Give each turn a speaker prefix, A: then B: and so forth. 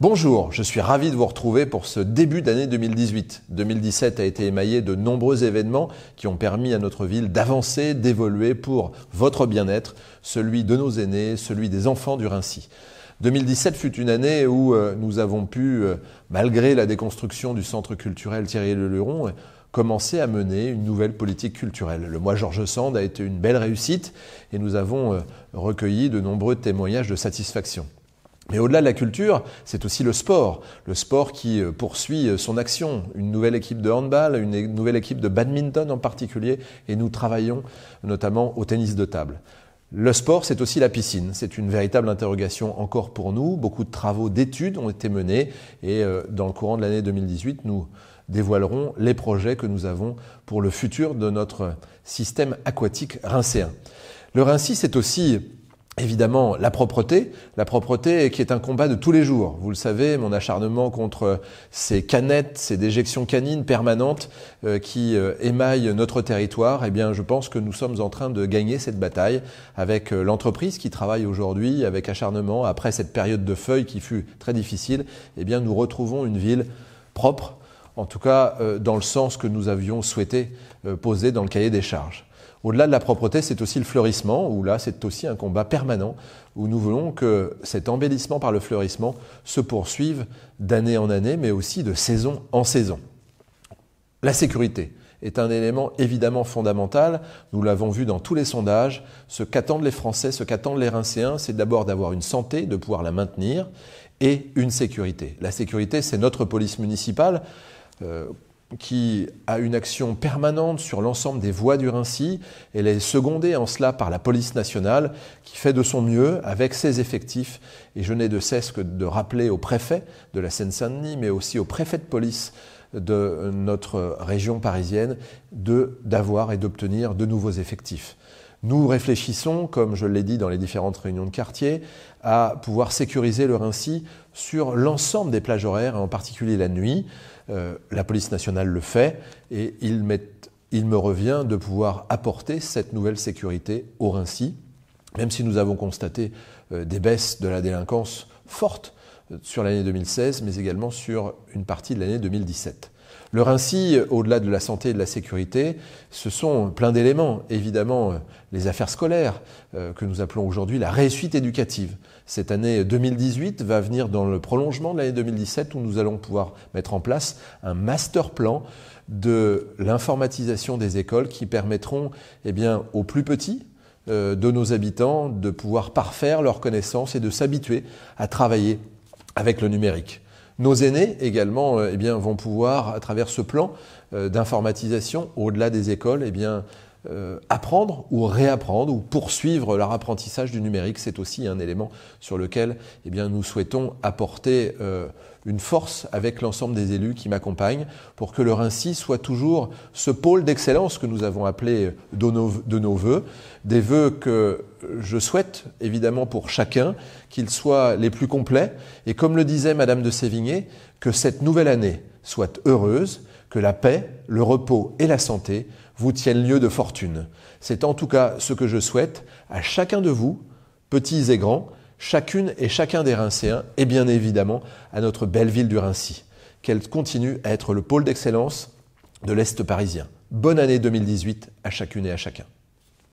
A: Bonjour, je suis ravi de vous retrouver pour ce début d'année 2018. 2017 a été émaillé de nombreux événements qui ont permis à notre ville d'avancer, d'évoluer pour votre bien-être, celui de nos aînés, celui des enfants du Raincy. 2017 fut une année où nous avons pu, malgré la déconstruction du centre culturel Thierry Le Luron, commencer à mener une nouvelle politique culturelle. Le mois Georges Sand a été une belle réussite et nous avons recueilli de nombreux témoignages de satisfaction. Mais au-delà de la culture, c'est aussi le sport qui poursuit son action. Une nouvelle équipe de handball, une nouvelle équipe de badminton en particulier, et nous travaillons notamment au tennis de table. Le sport, c'est aussi la piscine. C'est une véritable interrogation encore pour nous. Beaucoup de travaux d'études ont été menés et dans le courant de l'année 2018, nous dévoilerons les projets que nous avons pour le futur de notre système aquatique rincéen. Le Raincy, c'est aussi évidemment la propreté qui est un combat de tous les jours. Vous le savez, mon acharnement contre ces canettes, ces déjections canines permanentes qui émaillent notre territoire, eh bien, je pense que nous sommes en train de gagner cette bataille avec l'entreprise qui travaille aujourd'hui avec acharnement. Après cette période de feuilles qui fut très difficile, eh bien, nous retrouvons une ville propre, en tout cas dans le sens que nous avions souhaité poser dans le cahier des charges. Au-delà de la propreté, c'est aussi le fleurissement, où là, c'est aussi un combat permanent, où nous voulons que cet embellissement par le fleurissement se poursuive d'année en année, mais aussi de saison en saison. La sécurité est un élément évidemment fondamental. Nous l'avons vu dans tous les sondages. Ce qu'attendent les Français, ce qu'attendent les Rincéens, c'est d'abord d'avoir une santé, de pouvoir la maintenir, et une sécurité. La sécurité, c'est notre police municipale, qui a une action permanente sur l'ensemble des voies du Raincy. Elle est secondée en cela par la police nationale qui fait de son mieux avec ses effectifs. Et je n'ai de cesse que de rappeler au préfet de la Seine-Saint-Denis, mais aussi au préfet de police de notre région parisienne, d'avoir et d'obtenir de nouveaux effectifs. Nous réfléchissons, comme je l'ai dit dans les différentes réunions de quartier, à pouvoir sécuriser le Raincy sur l'ensemble des plages horaires, et en particulier la nuit. La police nationale le fait et il me revient de pouvoir apporter cette nouvelle sécurité au Raincy, même si nous avons constaté des baisses de la délinquance fortes sur l'année 2016, mais également sur une partie de l'année 2017. Le Raincy, au-delà de la santé et de la sécurité, ce sont plein d'éléments. Évidemment, les affaires scolaires, que nous appelons aujourd'hui la réussite éducative. Cette année 2018 va venir dans le prolongement de l'année 2017 où nous allons pouvoir mettre en place un master plan de l'informatisation des écoles qui permettront aux plus petits de nos habitants de pouvoir parfaire leurs connaissances et de s'habituer à travailler avec le numérique. Nos aînés également vont pouvoir, à travers ce plan d'informatisation, au-delà des écoles, apprendre ou réapprendre ou poursuivre leur apprentissage du numérique. C'est aussi un élément sur lequel nous souhaitons apporter une force avec l'ensemble des élus qui m'accompagnent pour que le Raincy soit toujours ce pôle d'excellence que nous avons appelé de nos vœux, des vœux que je souhaite évidemment pour chacun, qu'ils soient les plus complets et comme le disait Madame de Sévigné, que cette nouvelle année soit heureuse, que la paix, le repos et la santé vous tiennent lieu de fortune. C'est en tout cas ce que je souhaite à chacun de vous, petits et grands, chacune et chacun des Rincéens et bien évidemment à notre belle ville du Raincy. Qu'elle continue à être le pôle d'excellence de l'Est parisien. Bonne année 2018 à chacune et à chacun.